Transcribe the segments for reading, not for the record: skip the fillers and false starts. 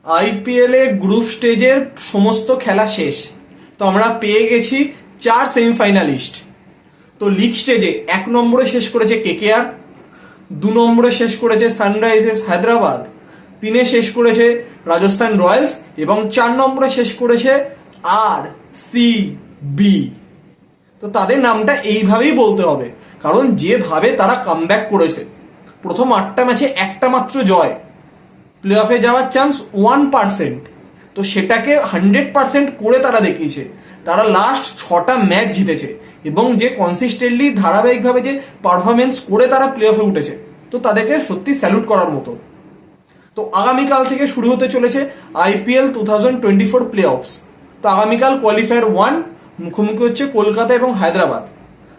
IPL এ group স্টেজের সমস্ত খেলা শেষ। তো আমরা পেয়ে গেছি 4 সেমিফাইনালিস্ট। তো লিগ স্টেজে 1 নম্বরে শেষ করেছে কেকেআর, 2 নম্বরে শেষ করেছে সানরাইজার্স হায়দ্রাবাদ, 3-এ শেষ করেছে রাজস্থান রয়্যালস এবং 4 নম্বরে শেষ করেছে আরসিবি। তো তাদের নামটা এইভাবেই বলতে হবে, কারণ যেভাবে তারা কামব্যাক করেছে, প্রথম 8টা ম্যাচে একটা মাত্র জয়, প্লে অফে যাওয়ার চান্স 1%, তো সেটাকে 100% করে তারা দেখিয়েছে। তারা লাস্ট 6টা ম্যাচ জিতেছে এবং যে কনসিস্টেন্টলি ধারাবাহিকভাবে যে পারফরমেন্স করে তারা প্লে অফে উঠেছে, তো তাদেরকে সত্যি স্যালুট করার মতো। তো আগামীকাল থেকে শুরু হতে চলেছে আইপিএল 2024 প্লে অফস। তো আগামীকাল কোয়ালিফায়ার 1 মুখোমুখি হচ্ছে কলকাতা এবং হায়দ্রাবাদ।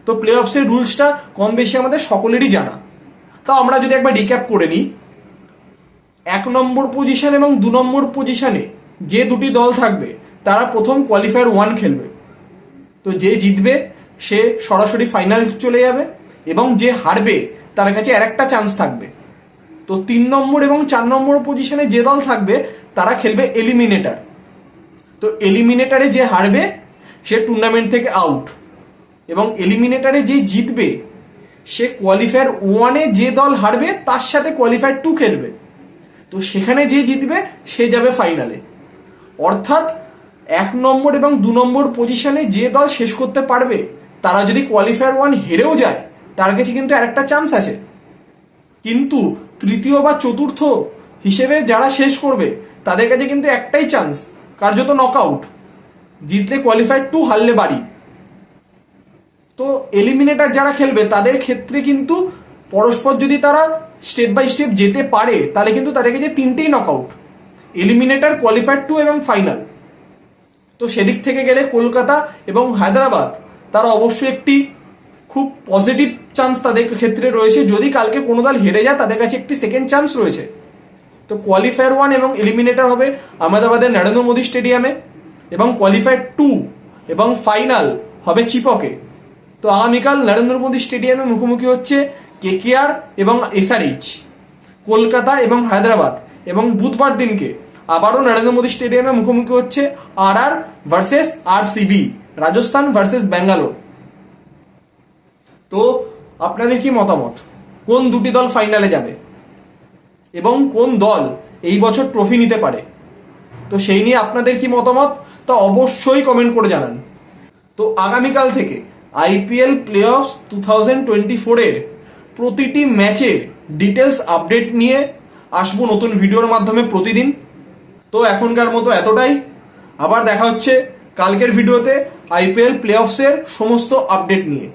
তো প্লে অফসের রুলসটা কম বেশি আমাদের সকলেরই জানা। তো আমরা যদি একবার রিক্যাপ করে নিই, 1 নম্বর পজিশন এবং 2 নম্বর পজিশনে যে দুটি দল থাকবে তারা প্রথম কোয়ালিফায়ার 1 খেলবে। তো যে জিতবে সে সরাসরি ফাইনাল চলে যাবে এবং যে হারবে তার কাছে আরেকটা চান্স থাকবে। তো 3 নম্বর এবং 4 নম্বর পজিশনে যে দল থাকবে তারা খেলবে এলিমিনেটর। তো এলিমিনেটরে যে হারবে সে টুর্নামেন্ট থেকে আউট এবং এলিমিনেটরে যে জিতবে সে কোয়ালিফায়ার 1-এ যে দল হারবে তার সাথে কোয়ালিফায়ার 2 খেলবে। তো সেখানে যে জিতবে সে যাবে ফাইনালে। অর্থাৎ 1 নম্বর এবং 2 নম্বর পজিশনে যে দল শেষ করতে পারবে তারা যদি কোয়ালিফায়ার 1 হেরেও যায় তার কাছে কিন্তু আরেকটা চান্স আছে। কিন্তু তৃতীয় বা চতুর্থ হিসেবে যারা শেষ করবে তাদের কাছে কিন্তু একটাই চান্স, কার্যত নকআউট, জিতলে কোয়ালিফায়ার 2, হারলে বাড়ি। তো এলিমিনেটর যারা খেলবে তাদের ক্ষেত্রে কিন্তু পরস্পর যদি তারা স্টেপ বাই স্টেপ যেতে পারে তাহলে কিন্তু তাদের কাছে 3টেই নকআউট, এলিমিনেটর, কোয়ালিফায়ার 2 এবং ফাইনাল। তো সেদিক থেকে গেলে কলকাতা এবং হায়দ্রাবাদ তারা অবশ্যই একটি খুব পজিটিভ চান্স তাদের ক্ষেত্রে রয়েছে। যদি কালকে কোনো দল হেরে যায় তাদের কাছে একটি সেকেন্ড চান্স রয়েছে। তো কোয়ালিফায়ার 1 এবং এলিমিনেটর হবে আহমেদাবাদের নরেন্দ্র মোদী স্টেডিয়ামে এবং কোয়ালিফায়ার 2 এবং ফাইনাল হবে চিপকে। তো আগামীকাল নরেন্দ্র মোদী স্টেডিয়ামে মুখোমুখি হচ্ছে কেকেআর এবং এসআরএইচ, কলকাতা এবং হায়দ্রাবাদ। এবং বুধবার দিনকে আবারও নরেন্দ্র মোদী স্টেডিয়ামে মুখোমুখি হচ্ছে RR versus RCB, Rajasthan versus Bangalore. তো আপনাদের কি মতামত, কোন দুটি দল ফাইনালে যাবে এবং কোন দল এই বছর ট্রফি নিতে পারে? তো সেই নিয়ে আপনাদের কি মতামত তা অবশ্যই কমেন্ট করে জানান। তো আগামীকাল থেকে আইপিএল প্লে অফ 2024 এর প্রতিটি ম্যাচের ডিটেলস আপডেট নিয়ে আসবো নতুন ভিডিওর মাধ্যমে প্রতিদিন। তো এখনকার মতো এতটাই, আবার দেখা হচ্ছে কালকের ভিডিওতে আইপিএল প্লে অফসের সমস্ত আপডেট নিয়ে।